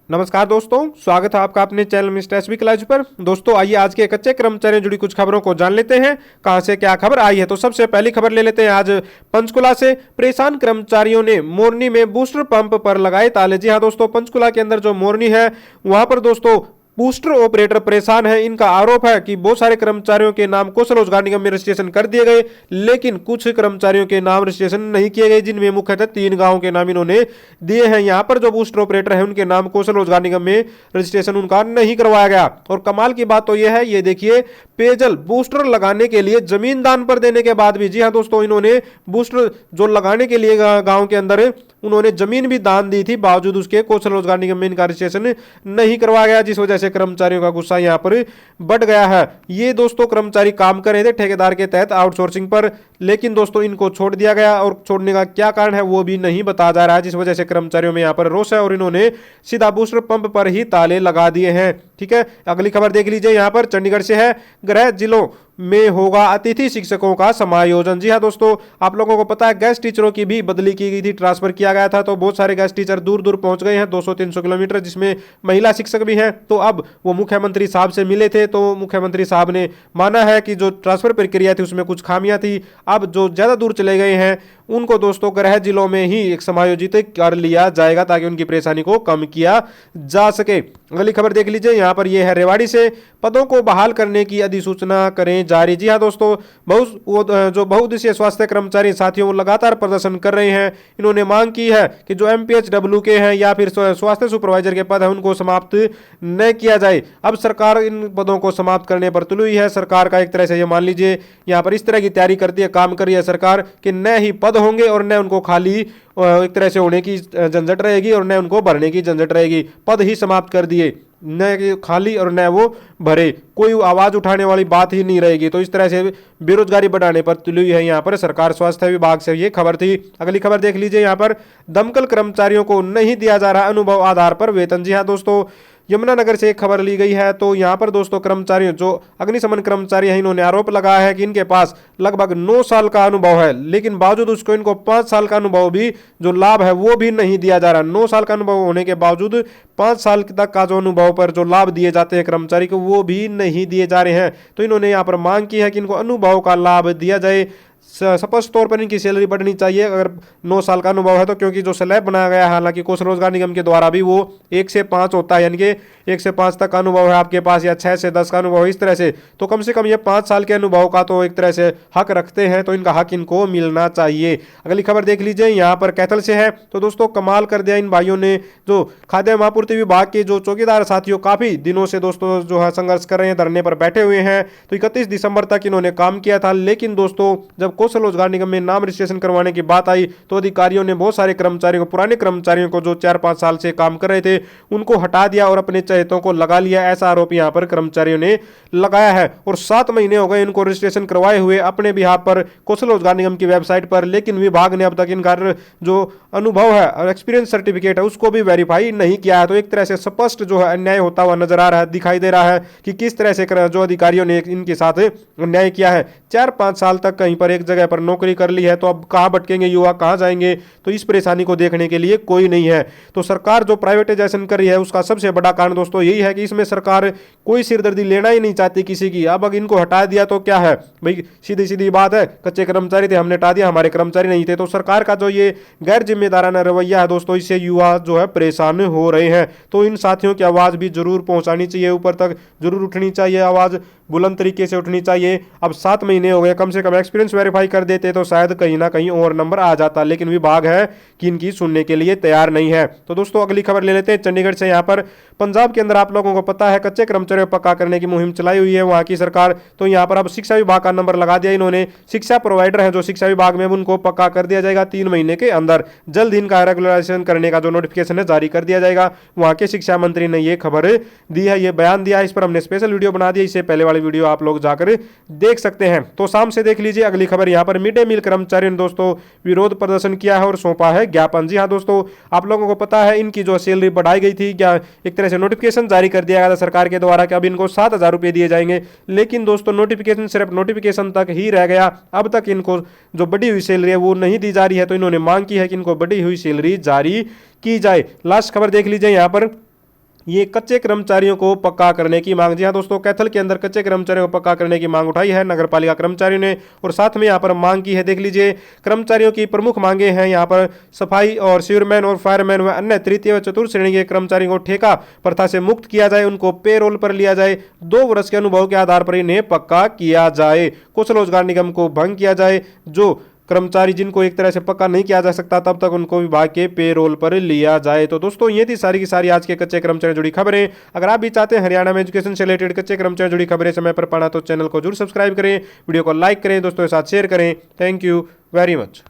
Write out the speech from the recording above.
नमस्कार दोस्तों, स्वागत है आपका अपने चैनल मिस्टर एसबी क्लास पर। दोस्तों आइए आज के कच्चे कर्मचारियों से जुड़ी कुछ खबरों को जान लेते हैं, कहां से क्या खबर आई है। तो सबसे पहली खबर ले लेते हैं आज पंचकुला से। परेशान कर्मचारियों ने मोरनी में बूस्टर पंप पर लगाए ताले। जी हां दोस्तों, पंचकुला के अंदर जो मोरनी है वहां पर दोस्तों बूस्टर ऑपरेटर परेशान है। इनका आरोप है कि बहुत सारे कर्मचारियों के नाम कौशल रोजगार निगम में रजिस्ट्रेशन कर दिए गए, लेकिन कुछ कर्मचारियों के नाम रजिस्ट्रेशन नहीं किए गए, जिनमें मुख्यतः 3 गांवों के नाम इन्होंने दिए हैं। यहां पर जो बूस्टर ऑपरेटर है उनके नाम कौशल रोजगार निगम में रजिस्ट्रेशन उनका नहीं करवाया गया। और कमाल की बात तो यह है, ये देखिए, पेयजल बूस्टर लगाने के लिए जमीन दान पर देने के बाद भी, जी हाँ दोस्तों, इन्होंने बूस्टर जो लगाने के लिए गांव के अंदर उन्होंने जमीन भी दान दी थी, बावजूद उसके कौशल रोजगार निगम में इनका रजिस्ट्रेशन नहीं करवाया गया, जिस वजह से कर्मचारियों का गुस्सा यहां पर बढ़ गया है। ये दोस्तों कर्मचारी काम कर रहे थे ठेकेदार के तहत आउटसोर्सिंग पर, लेकिन दोस्तों इनको छोड़ दिया गया और छोड़ने का क्या कारण है वो भी नहीं बताया जा रहा है, जिस वजह से कर्मचारियों में यहां पर रोष है और इन्होंने सीधा बूस्टर पंप पर ही ताले लगा दिए हैं। ठीक है, अगली खबर देख लीजिए। यहां पर चंडीगढ़ से है। गृह जिलों में होगा अतिथि शिक्षकों का समायोजन। जी हाँ दोस्तों, आप लोगों को पता है गेस्ट टीचरों की भी बदली की गई थी, ट्रांसफर किया गया था, तो बहुत सारे गेस्ट टीचर दूर दूर पहुंच गए हैं, 200-300 किलोमीटर, जिसमें महिला शिक्षक भी हैं। तो अब वो मुख्यमंत्री साहब से मिले थे, तो मुख्यमंत्री साहब ने माना है कि जो ट्रांसफर प्रक्रिया थी उसमें कुछ खामियां थी। अब जो ज्यादा दूर चले गए हैं उनको दोस्तों गृह जिलों में ही एक समायोजित कर लिया जाएगा, ताकि उनकी परेशानी को कम किया जा सके। अगली खबर देख लीजिए। यहां पर यह है रेवाड़ी से। पदों को बहाल करने की अधिसूचना करें जारी। जी हाँ दोस्तों, जो बहुउद्देशीय स्वास्थ्य कर्मचारी साथियों वो लगातार प्रदर्शन कर रहे हैं। इन्होंने मांग की है कि जो MPHW के हैं या फिर स्वास्थ्य सुपरवाइजर के पद हैं उनको समाप्त न किया जाए। अब सरकार इन पदों को समाप्त करने पर तुली हुई है। सरकार का एक तरह से ये मान लीजिए यहाँ पर इस तरह की तैयारी करती है, काम कर रही है सरकार, कि न ही पद होंगे और न उनको खाली एक तरह से होने की झंझट रहेगी और न उनको भरने की झंझट रहेगी। पद ही समाप्त कर दिए, न खाली और न वो भरे, कोई आवाज उठाने वाली बात ही नहीं रहेगी। तो इस तरह से बेरोजगारी बढ़ाने पर तुली हुई है यहाँ पर सरकार। स्वास्थ्य विभाग से ये खबर थी। अगली खबर देख लीजिए। यहाँ पर दमकल कर्मचारियों को नहीं दिया जा रहा अनुभव आधार पर वेतन। जी हाँ दोस्तों, यमुनानगर से एक खबर ली गई है। तो यहाँ पर दोस्तों कर्मचारियों जो अग्निशमन कर्मचारी हैं इन्होंने आरोप लगाया है कि इनके पास लगभग 9 साल का अनुभव है, लेकिन बावजूद उसको इनको 5 साल का अनुभव भी जो लाभ है वो भी नहीं दिया जा रहा। 9 साल का अनुभव होने के बावजूद 5 साल तक का जो अनुभव पर जो लाभ दिए जाते हैं कर्मचारी को वो भी नहीं दिए जा रहे हैं। तो इन्होंने यहाँ पर मांग की है कि इनको अनुभव का लाभ दिया जाए। स्पष्ट तौर पर इनकी सैलरी बढ़नी चाहिए अगर 9 साल का अनुभव है तो, क्योंकि जो स्लैब बनाया गया है हालांकि कौशल रोजगार निगम के द्वारा भी वो 1 से 5 होता है, यानी कि 1 से 5 तक का अनुभव है आपके पास या 6 से 10 का अनुभव है, इस तरह से। तो कम से कम ये 5 साल के अनुभव का तो एक तरह से हक रखते हैं, तो इनका हक इनको मिलना चाहिए। अगली खबर देख लीजिए। यहाँ पर कैथल से है। तो दोस्तों कमाल कर दिया इन भाइयों ने। जो खाद्य महापूर्ति विभाग के जो चौकीदार साथियों काफी दिनों से दोस्तों जो है संघर्ष कर रहे हैं, धरने पर बैठे हुए हैं। तो 31 दिसंबर तक इन्होंने काम किया था, लेकिन दोस्तों जब कौशल रोजगार निगम में नाम रजिस्ट्रेशन करवाने की बात आई तो अधिकारियों ने बहुत सारे कर्मचारियों को, पुराने कर्मचारियों को जो 4-5 साल से काम कर रहे थे, उनको हटा दिया और अपने चहेतों को लगा लिया। ऐसा आरोप यहां पर कर्मचारियों ने लगाया है। और 7 महीने हो गए इनको रजिस्ट्रेशन करवाए हुए अपने बिहार पर कौशल रोजगार निगम की वेबसाइट पर, लेकिन विभाग ने अब तक इनका जो अनुभव है और एक्सपीरियंस सर्टिफिकेट है उसको भी वेरीफाई नहीं किया है। तो एक तरह से स्पष्ट जो है अन्याय होता हुआ नजर आ रहा है, दिखाई दे रहा है कि किस तरह से जो अधिकारियों ने इनके साथ अन्याय किया है। 4-5 साल तक कहीं पर एक जगह पर नौकरी कर ली है, तो अब कहां भटकेंगे युवा, कहां जाएंगे? तो इस परेशानी को देखने के लिए कोई नहीं है। तो सरकार जो प्राइवेटाइजेशन कर रही है उसका सबसे बड़ा कारण दोस्तों यही है कि इसमें सरकार कोई सिरदर्दी लेना ही नहीं चाहती किसी की। अब अगर इनको हटा दिया तो क्या है भाई, सीधी सीधी बात है, कच्चे कर्मचारी थे हमने हटा दिया, हमारे कर्मचारी नहीं थे। तो सरकार का जो ये गैर जिम्मेदाराना रवैया है दोस्तों, इससे युवा जो है परेशान हो रहे हैं। तो इन साथियों की आवाज भी जरूर पहुंचानी चाहिए, ऊपर तक जरूर उठनी चाहिए, आवाज बुलंद तरीके से उठनी चाहिए। अब 7 महीने हो गए, कम से कम एक्सपीरियंस वेरीफाई कर देते तो शायद कहीं ना कहीं और नंबर आ जाता, लेकिन विभाग है कि इनकी सुनने के लिए तैयार नहीं है। तो दोस्तों अगली खबर ले लेते हैं चंडीगढ़ से। यहाँ पर पंजाब के अंदर आप लोगों को पता है कच्चे कर्मचारियों को पक्का करने की मुहिम चलाई हुई है वहां की सरकार। तो यहाँ पर अब शिक्षा विभाग का नंबर लगा दिया इन्होंने। शिक्षा प्रोवाइडर है जो शिक्षा विभाग में, उनको पक्का कर दिया जाएगा 3 महीने के अंदर। जल्द इनका रेगुलराइजेशन करने का जो नोटिफिकेशन है जारी कर दिया जाएगा। वहां के शिक्षा मंत्री ने यह खबर दी है, ये बयान दिया है। इस पर हमने स्पेशल वीडियो बना दिया, इससे पहले वाली वीडियो आप लोग जाकर देख सकते हैं। तो शाम से देख लीजिए। अगली खबर यहाँ पर मिड डे मील कर्मचारियों ने दोस्तों विरोध प्रदर्शन किया है और सौंपा है ज्ञापन। जी हाँ दोस्तों, आप लोगों को पता है इनकी जो सैलरी बढ़ाई गई थी, क्या एक तरह से नोटिफिकेशन जारी कर दिया गया था सरकार के द्वारा कि अब इनको 7,000 रुपए दिए जाएंगे, लेकिन दोस्तों नोटिफिकेशन सिर्फ नोटिफिकेशन तक ही रह गया। अब तक इनको जो बढ़ी हुई सैलरी है वो नहीं दी जा रही है। तो इन्होंने मांग की है कि इनको बढ़ी हुई सैलरी जारी की जाए। लास्ट खबर देख लीजिए यहाँ पर ये कच्चे कर्मचारियों को पक्का करने की मांग। जी हाँ दोस्तों, कैथल के अंदर कच्चे कर्मचारियों को पक्का करने की मांग उठाई है नगर पालिका कर्मचारियों ने, और साथ में यहाँ पर मांग की है, देख लीजिए। कर्मचारियों की प्रमुख मांगे हैं यहाँ पर सफाई और सीवरमैन और फायरमैन व अन्य तृतीय व चतुर्थ श्रेणी के कर्मचारियों को ठेका प्रथा से मुक्त किया जाए, उनको पे रोल पर लिया जाए, 2 वर्ष के अनुभव के आधार पर इन्हें पक्का किया जाए, कुशल रोजगार निगम को भंग किया जाए। जो कर्मचारी जिनको एक तरह से पक्का नहीं किया जा सकता तब तक उनको विभाग के पे रोल पर लिया जाए। तो दोस्तों ये थी सारी की सारी आज के कच्चे कर्मचारी जुड़ी खबरें। अगर आप भी चाहते हैं हरियाणा में एजुकेशन से रिलेटेड कच्चे कर्मचारी जुड़ी खबरें समय पर पाना तो चैनल को जरूर सब्सक्राइब करें, वीडियो को लाइक करें, दोस्तों के साथ शेयर करें। Thank you very much.